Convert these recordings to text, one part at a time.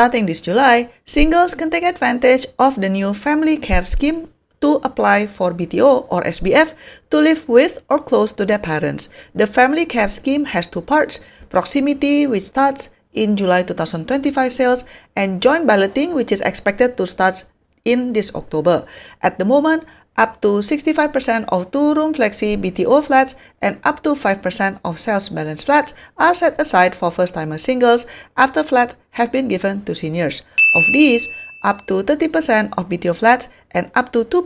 Starting this July, singles can take advantage of the new family care scheme to apply for BTO or SBF to live with or close to their parents. The family care scheme has two parts: proximity, which starts in July 2025 sales, and joint balloting, which is expected to start in this October. At the moment, up to 65% of two-room flexi BTO flats and up to 5% of sales balance flats are set aside for first-timer singles after flats have been given to seniors. Of these, up to 30% of BTO flats and up to 2%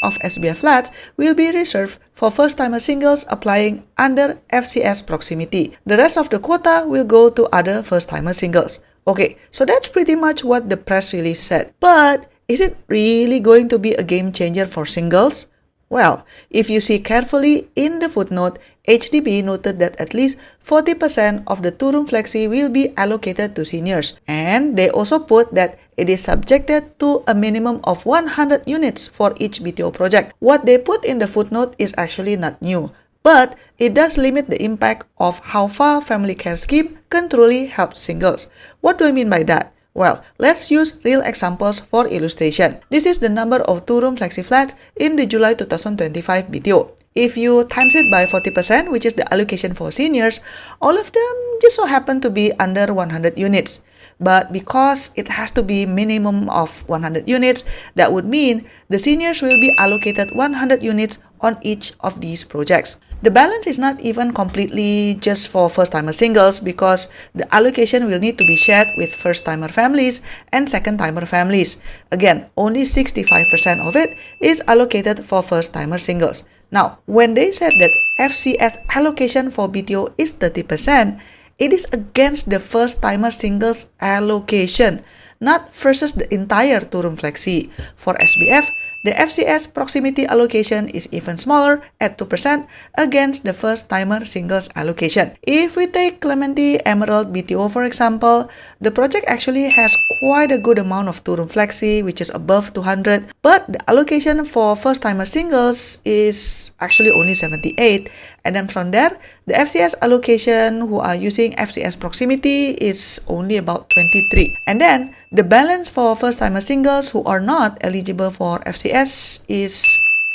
of SBF flats will be reserved for first-timer singles applying under FCS proximity. The rest of the quota will go to other first-timer singles. Okay, so that's pretty much what the press release said. But is it really going to be a game changer for singles? Well, if you see carefully in the footnote, HDB noted that at least 40% of the two-room flexi will be allocated to seniors. And they also put that it is subjected to a minimum of 100 units for each BTO project. What they put in the footnote is actually not new, but it does limit the impact of how far family care scheme can truly help singles. What do I mean by that? Well, let's use real examples for illustration. This is the number of two-room flexi flats in the July 2025 BTO. If you times it by 40%, which is the allocation for seniors, all of them just so happen to be under 100 units. But because it has to be minimum of 100 units, that would mean the seniors will be allocated 100 units on each of these projects. The balance is not even completely just for first-timer singles because the allocation will need to be shared with first-timer families and second-timer families. Again, only 65% of it is allocated for first-timer singles. Now, when they said that FCS allocation for BTO is 30%, it is against the first-timer singles allocation, not versus the entire two-room flexi. For SBF, the FCS proximity allocation is even smaller at 2% against the first-timer singles allocation. If we take Clementi Emerald BTO for example, the project actually has quite a good amount of two-room flexi, which is above 200, but the allocation for first-timer singles is actually only 78. And then from there, the FCS allocation who are using FCS proximity is only about 23. And then the balance for first-timer singles who are not eligible for FCS is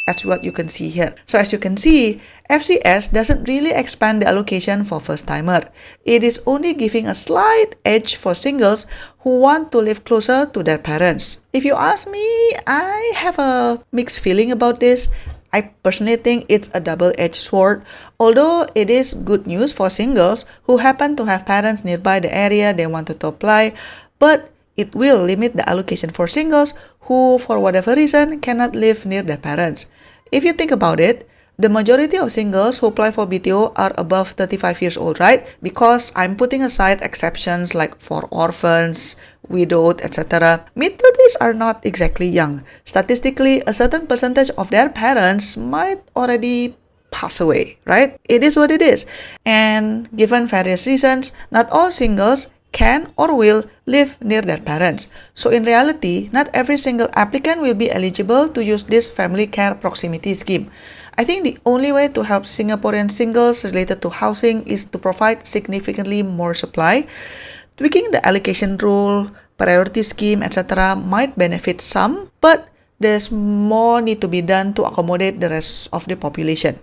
as what you can see here. So as you can see, FCS doesn't really expand the allocation for first-timer. It is only giving a slight edge for singles who want to live closer to their parents. If you ask me, I have a mixed feeling about this. I personally think it's a double-edged sword, although it is good news for singles who happen to have parents nearby the area they wanted to apply, but it will limit the allocation for singles who, for whatever reason, cannot live near their parents. If you think about it, the majority of singles who apply for BTO are above 35 years old, right? Because I'm putting aside exceptions like for orphans, widowed, etc. Mid-30s are not exactly young. Statistically, a certain percentage of their parents might already pass away, right? It is what it is. And given various reasons, not all singles can or will live near their parents. So in reality, not every single applicant will be eligible to use this family care proximity scheme. I think the only way to help Singaporean singles related to housing is to provide significantly more supply. Tweaking the allocation rule, priority scheme, etc. might benefit some, but there's more need to be done to accommodate the rest of the population.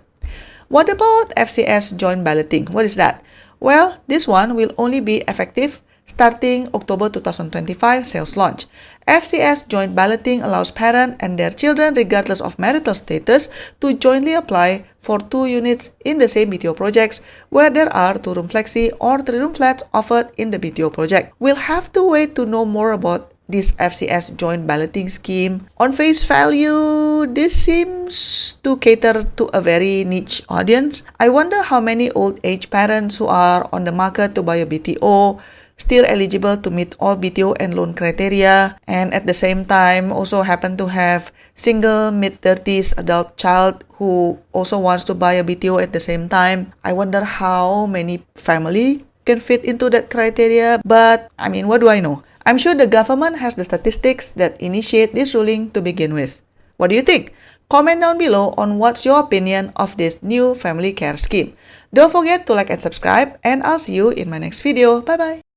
What about FCS joint balloting? What is that? Well, this one will only be effective starting October 2025 sales launch. FCS joint balloting allows parents and their children, regardless of marital status, to jointly apply for 2 units in the same BTO projects where there are 2-room flexi or 3-room flats offered in the BTO project. We'll have to wait to know more about this FCS joint balloting scheme. On face value, this seems to cater to a very niche audience. I wonder how many old age parents who are on the market to buy a BTO still eligible to meet all BTO and loan criteria, and at the same time also happen to have single mid-30s adult child who also wants to buy a BTO at the same time. I wonder how many family can fit into that criteria, but I mean, what do I know? I'm sure the government has the statistics that initiate this ruling to begin with. What do you think? Comment down below on what's your opinion of this new family care scheme. Don't forget to like and subscribe, and I'll see you in my next video. Bye bye!